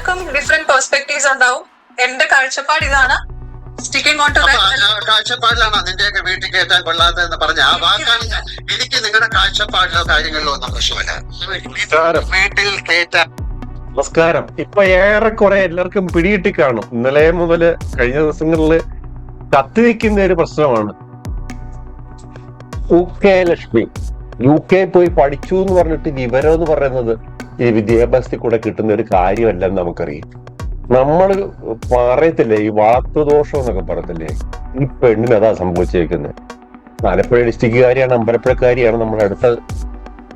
എല്ലാവർക്കും different perspectives ഉണ്ടാവും. എന്റെ കാഴ്ചപ്പാട് ഇതാണ്. സ്റ്റിക്കിംഗ് ഓൺ ടു കാഴ്ചപ്പാടിലാണ് നിന്റെയൊക്കെ വീട്ടിൽ കയറ്റാൻ കൊള്ളാത്തതെന്ന് പറഞ്ഞ ആ വാക്കാണ്. എനിക്ക് നിങ്ങളുടെ കാഴ്ചപ്പാടിലോ കാര്യങ്ങളിലോ ഒന്നും പ്രശ്നമില്ല. വീട്ടിൽ കയറ്റാൻ. നമസ്കാരം. ഇപ്പൊ ഏറെക്കുറെ എല്ലാവർക്കും പിടികിട്ടി കാണും. ഇന്നലെ മുതല് കഴിഞ്ഞ ദിവസങ്ങളില് കത്തിവെക്കുന്ന ഒരു പ്രശ്നമാണ്. UK ലക്ഷ്മി UK പോയി പഠിച്ചു എന്ന് പറഞ്ഞിട്ട് വിവരം എന്ന് പറയുന്നത് ഈ വിദ്യാഭ്യാസത്തിൽ കൂടെ കിട്ടുന്ന ഒരു കാര്യമല്ലെന്ന് നമുക്കറിയാം. നമ്മൾ പറയത്തില്ലേ ഈ വളർത്തുദോഷം എന്നൊക്കെ പറയത്തില്ലേ, ഈ പെണ്ണിന് അതാ സംഭവിച്ചേക്കുന്നത്. ആലപ്പുഴ ഡിസ്ട്രിക്റ്റുകാരിയാണ്, അമ്പലപ്പുഴക്കാരിയാണ്, നമ്മുടെ അടുത്ത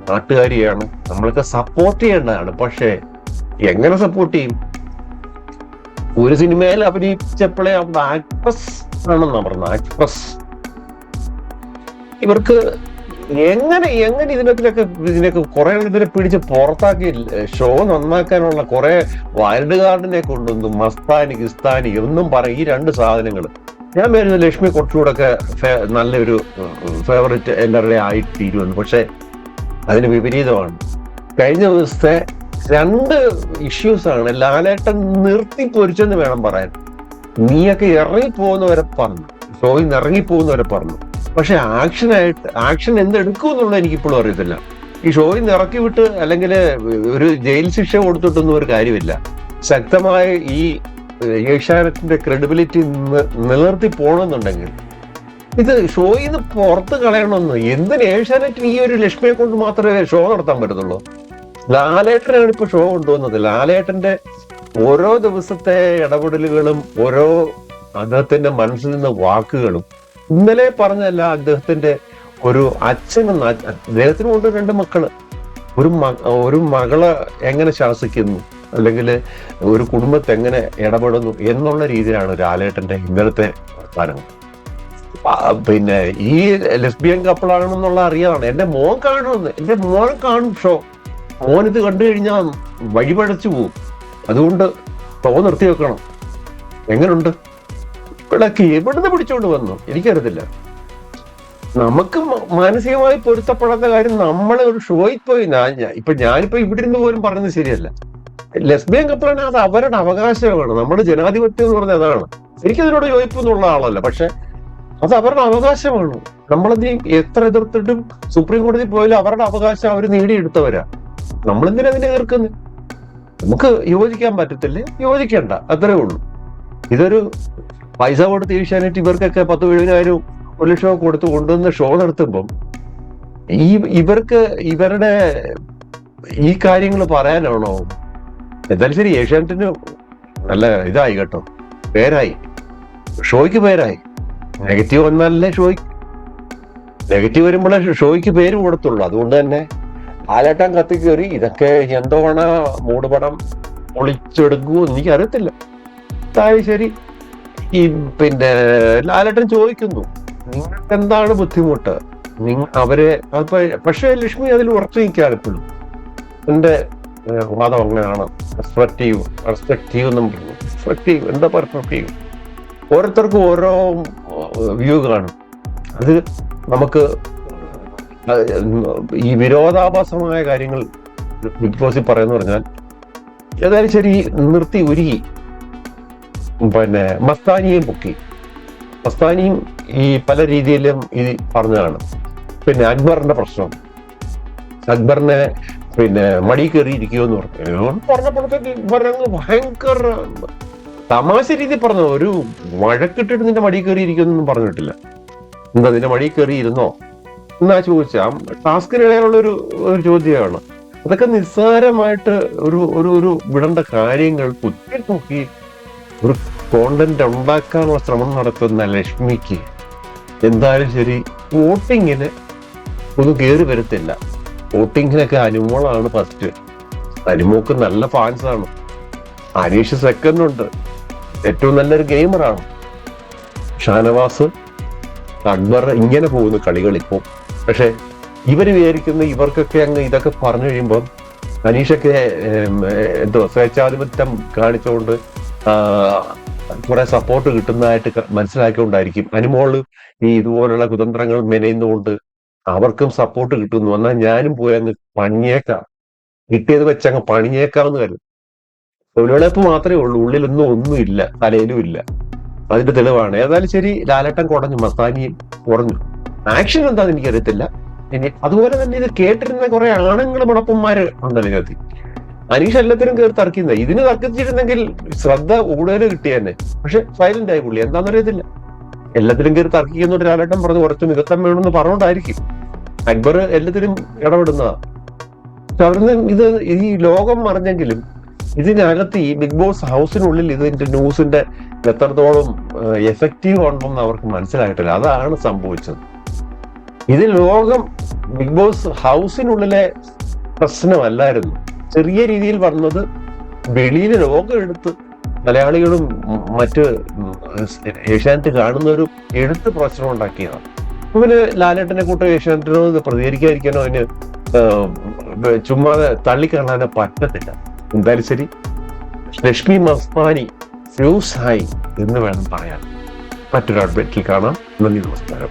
നാട്ടുകാരിയാണ്. നമ്മളൊക്കെ സപ്പോർട്ട് ചെയ്യേണ്ടതാണ്. പക്ഷേ എങ്ങനെ സപ്പോർട്ട് ചെയ്യും? ഒരു സിനിമയിൽ അഭിനയിച്ചപ്പോഴേ ആക്ട്രസ് ആണെന്നാ പറഞ്ഞത്. ആക്ട്രസ് ഇവർക്ക് എങ്ങനെ ഇതിനൊക്കെ കുറെ ഇതിനെ പിടിച്ച് പുറത്താക്കി ഷോ നന്നാക്കാനുള്ള കുറെ വൈൽഡ് കാർഡിനെ കൊണ്ടുവന്നു. മസ്താനി കിസ്താനി ഒന്നും പറയും ഈ രണ്ട് സാധനങ്ങൾ. ഞാൻ വരുന്നത് ലക്ഷ്മി കുറച്ചുകൂടെ ഒക്കെ നല്ലൊരു ഫേവറേറ്റ് എല്ലാവരുടെ ആയിത്തീരുമെന്ന്. പക്ഷെ അതിന് വിപരീതമാണ്. കഴിഞ്ഞ ദിവസത്തെ രണ്ട് ഇഷ്യൂസാണ് ലാലേട്ടൻ നിർത്തി പൊരിച്ചെന്ന് വേണം പറയാൻ. നീയൊക്കെ ഇറങ്ങിപ്പോകുന്നവരെ പറഞ്ഞു, ഷോയിൽ നിന്ന് ഇറങ്ങിപ്പോകുന്നവരെ പറഞ്ഞു. പക്ഷെ ആക്ഷൻ എന്തെടുക്കും എന്നുള്ളത് എനിക്കിപ്പോഴും അറിയത്തില്ല. ഈ ഷോയിൽ നിന്ന് ഇറക്കി വിട്ട് അല്ലെങ്കിൽ ഒരു ജയിൽ ശിക്ഷ കൊടുത്തിട്ടൊന്നും ഒരു കാര്യമില്ല. ശക്തമായ ഈ ഏഷ്യാനെറ്റിന്റെ ക്രെഡിബിലിറ്റി നിലനിർത്തി പോകണമെന്നുണ്ടെങ്കിൽ ഇത് ഷോയിൽ നിന്ന് പുറത്ത് കളയണമെന്ന്. എന്തിന് ഏഷ്യാനെറ്റിന് ഈ ഒരു ലക്ഷ്മിയെ കൊണ്ട് മാത്രമേ ഷോ നടത്താൻ പറ്റത്തുള്ളൂ? ലാലേട്ടനാണ് ഇപ്പൊ ഷോ കൊണ്ടുവന്നത്. ലാലേട്ടന്റെ ഓരോ ദിവസത്തെ ഇടപെടലുകളും ഓരോ അദ്ദേഹത്തിന്റെ മനസ്സിൽ നിന്ന് വാക്കുകളും ഇന്നലെ പറഞ്ഞല്ല. അദ്ദേഹത്തിന്റെ ഒരു അച്ഛനെന്ന്, അദ്ദേഹത്തിന് കൊണ്ട് രണ്ട് മക്കള്, ഒരു മകളെ എങ്ങനെ ശാസിക്കുന്നു അല്ലെങ്കിൽ ഒരു കുടുംബത്തെ എങ്ങനെ ഇടപെടുന്നു എന്നുള്ള രീതിയിലാണ് ലാലേട്ടന്റെ ഇന്നലത്തെ വർത്താനം. പിന്നെ ഈ ലെസ്ബിയൻ കപ്പിളാണെന്നുള്ള അറിയാതാണ്. എന്റെ മോൻ കാണുമെന്ന്, എന്റെ മോൻ കാണും ഷോ. മോനിത് കണ്ടു കഴിഞ്ഞാൽ വഴിപഴച്ചു പോവും. അതുകൊണ്ട് ഷോ നിർത്തി വെക്കണം. എങ്ങനുണ്ട്? ഇവിടൊക്കെ എവിടുന്ന് പിടിച്ചോണ്ട് വന്നു എനിക്കറിയത്തില്ല. നമുക്ക് മാനസികമായി പൊരുത്തപ്പെടാത്ത കാര്യം നമ്മളെ ഒരു ഷോയിൽ പോയി ഞാനിപ്പോ ഇവിടെ ഇരുന്ന് പോലും പറയുന്നത് ശരിയല്ല. ലെസ്ബിയൻ കപ്പിളാണ്, അത് അവരുടെ അവകാശമാണ്. നമ്മുടെ ജനാധിപത്യം എന്ന് പറഞ്ഞാൽ അതാണ്. എനിക്കതിനോട് യോജിപ്പൊന്നുള്ള ആളല്ല, പക്ഷെ അത് അവരുടെ അവകാശമാണ്. നമ്മളത് എത്ര എതിർത്തിട്ടും സുപ്രീം കോടതി പോയാലും അവരുടെ അവകാശം അവർ നേടിയെടുത്തവരാ. നമ്മളെന്തിനാ അതിനെ എതിർക്കുന്നത്? നമുക്ക് യോജിക്കാൻ പറ്റത്തില്ലേ, യോജിക്കണ്ട, അത്രേ ഉള്ളൂ. ഇതൊരു പൈസ കൊടുത്ത് ഏഷ്യാനെറ്റ് ഇവർക്കൊക്കെ 10,000-70,000 1 ലക്ഷം കൊടുത്ത് കൊണ്ടുവന്ന് ഷോ നടത്തുമ്പം ഇവർക്ക് ഇവരുടെ ഈ കാര്യങ്ങൾ പറയാനാണോ? എന്തായാലും ശരി, ഏഷ്യാനെറ്റിന് നല്ല ഇതായി കേട്ടോ, പേരായി, ഷോയ്ക്ക് പേരായി. നെഗറ്റീവ് വന്നാലല്ലേ നെഗറ്റീവ് വരുമ്പോഴേ ഷോയ്ക്ക് പേര് കൊടുത്തുള്ളൂ. അതുകൊണ്ട് തന്നെ ലാലേട്ടൻ കത്തിക്കേറി ഇതൊക്കെ എന്തോണ മൂടുപടം പൊളിച്ചെടുക്കുമോ എനിക്ക് അറിയത്തില്ല. ശരി, ഈ പിന്നെ ലാലേട്ടൻ ചോദിക്കുന്നു നിങ്ങൾക്ക് എന്താണ് ബുദ്ധിമുട്ട്, അവരെ. പക്ഷേ ലക്ഷ്മി അതിൽ ഉറച്ചു നിൽക്കാൻ എപ്പോഴും എന്റെ വാദം അങ്ങനെയാണ്. പെർസ്പെക്റ്റീവ് എന്നും പറഞ്ഞു. പെർസ്പെക്റ്റീവ് എന്താ പെർസ്പെക്റ്റീവ്? ഓരോരുത്തർക്കും ഓരോ വ്യൂ കാണും. അത് നമുക്ക് ഈ വിരോധാഭാസമായ കാര്യങ്ങൾ ബിഗ് ബോസിൽ പറയുന്ന പറഞ്ഞാൽ ഏതായാലും ശരി നിർത്തി ഉരുകി. പിന്നെ മസ്താനിയും പൊക്കി. മസ്താനിയും ഈ പല രീതിയിലും ഈ പറഞ്ഞതാണ്. പിന്നെ അക്ബറിന്റെ പ്രശ്നം, അക്ബറിനെ പിന്നെ മടി കയറിയിരിക്കുമെന്ന് പറഞ്ഞപ്പോഴത്തേക്ക് ഭയങ്കര തമാശ രീതി പറഞ്ഞു. ഒരു വഴക്കിട്ടിട്ട് നിന്റെ മടി കയറിയിരിക്കുമെന്നൊന്നും പറഞ്ഞിട്ടില്ല. എന്താ നിന്റെ മടി കയറിയിരുന്നോ എന്നാ ചോദിച്ചാ ടാസ്കിനിടയിലുള്ള ഒരു ചോദ്യമാണ്. അതൊക്കെ നിസ്സാരമായിട്ട് ഒരു വിടേണ്ട കാര്യങ്ങൾ കുത്തി നോക്കി ഒരു കോണ്ടന്റ് ഉണ്ടാക്കാനുള്ള ശ്രമം നടത്തുന്ന ലക്ഷ്മിക്ക് എന്തായാലും ശരി വോട്ടിങ്ങിന് ഒന്നും കയറി വരത്തില്ല. വോട്ടിങ്ങിനൊക്കെ അനുമോളാണ് ഫസ്റ്റ്. അനുമോക്ക് നല്ല ഫാൻസാണ്. അനീഷ് സെക്കൻഡ് ഉണ്ട്, ഏറ്റവും നല്ലൊരു ഗെയിമറാണ്. ഷാനവാസ്, അക്ബർ, ഇങ്ങനെ പോകുന്ന കളികൾ ഇപ്പോൾ. പക്ഷെ ഇവര് വിചാരിക്കുന്ന ഇവർക്കൊക്കെ അങ്ങ് ഇതൊക്കെ പറഞ്ഞു കഴിയുമ്പോൾ അനീഷൊക്കെ എന്തോ സ്വേച്ഛാധിപത്യം കാണിച്ചുകൊണ്ട് കുറെ സപ്പോർട്ട് കിട്ടുന്നതായിട്ട് മനസ്സിലാക്കിക്കൊണ്ടായിരിക്കും അനുമോള് ഈ ഇതുപോലുള്ള കുതന്ത്രങ്ങൾ മെനയുന്നുകൊണ്ട് അവർക്കും സപ്പോർട്ട് കിട്ടുന്നു. എന്നാൽ ഞാനും പോയി അങ്ങ് പണിയേക്കാം, കിട്ടിയത് വെച്ച് അങ്ങ് പണിയേക്കാമെന്ന് കരുതും. തൊഴിലുറപ്പ് മാത്രമേ ഉള്ളൂ, ഉള്ളിലൊന്നും ഒന്നുമില്ല, തലയിലും ഇല്ല. അതിന്റെ തെളിവാണ്. ഏതായാലും ശരി, ലാലേട്ടൻ കുറഞ്ഞു, മസ്താനിയും കുറഞ്ഞു. ആക്ഷൻ എന്താന്ന് എനിക്കറിയത്തില്ല. ഇനി അതുപോലെ തന്നെ ഇത് കേട്ടിരുന്ന കുറെ ആണുങ്ങൾ മുടപ്പന്മാര് ഉണ്ടല്ലോ ഇതിനകത്ത്. അനീഷ് എല്ലാത്തിനും കയറി തർക്കുന്നത്. ഇതിന് തർക്കിച്ചിരുന്നെങ്കിൽ ശ്രദ്ധ കൂടുതൽ കിട്ടിയെന്നെ. പക്ഷെ സൈലന്റ് ആയി പുള്ളി, എന്താണെന്നറിയത്തില്ല. എല്ലാത്തിലും കയറി തർക്കിക്കുന്നോണ്ട് ലാലേട്ടൻ പറഞ്ഞു കുറച്ച് മികത്തം വേണമെന്ന് പറഞ്ഞുകൊണ്ടായിരിക്കും. അക്ബർ എല്ലാത്തിനും ഇടപെടുന്നതാ. പക്ഷെ അവരുടെ ഇത് ഈ ലോകം മറിഞ്ഞെങ്കിലും ഇതിനകത്ത് ഈ ബിഗ് ബോസ് ഹൗസിനുള്ളിൽ ഇതിന്റെ ന്യൂസിന്റെ എത്രത്തോളം എഫക്റ്റീവ് ഉണ്ടെന്ന് അവർക്ക് മനസ്സിലായിട്ടില്ല. അതാണ് സംഭവിച്ചത്. ഇത് ലോകം ബിഗ് ബോസ് ഹൗസിനുള്ളിലെ പ്രശ്നമല്ലായിരുന്നു. ചെറിയ രീതിയിൽ വന്നത് വെളിയിൽ ലോകം എടുത്ത് മലയാളികളും മറ്റ് ഏഷ്യാനെറ്റ് കാണുന്നവരും എടുത്ത് പ്രശ്നം ഉണ്ടാക്കിയതാണ്. പിന്നെ ലാലേട്ടനെ കൂട്ടം ഏഷ്യാനെറ്റിനോട് പ്രതികരിക്കാതിരിക്കാനോ അതിന് ചുമ്മാതെ തള്ളിക്കാണാനോ പറ്റത്തില്ല. എന്തായാലും ശരി, ലക്ഷ്മി മസ്താനി ഫ്യൂസായി എന്ന് വേണം പറയാൻ. മറ്റൊരു അപ്ഡേറ്റിൽ കാണാം. നന്ദി, നമസ്കാരം.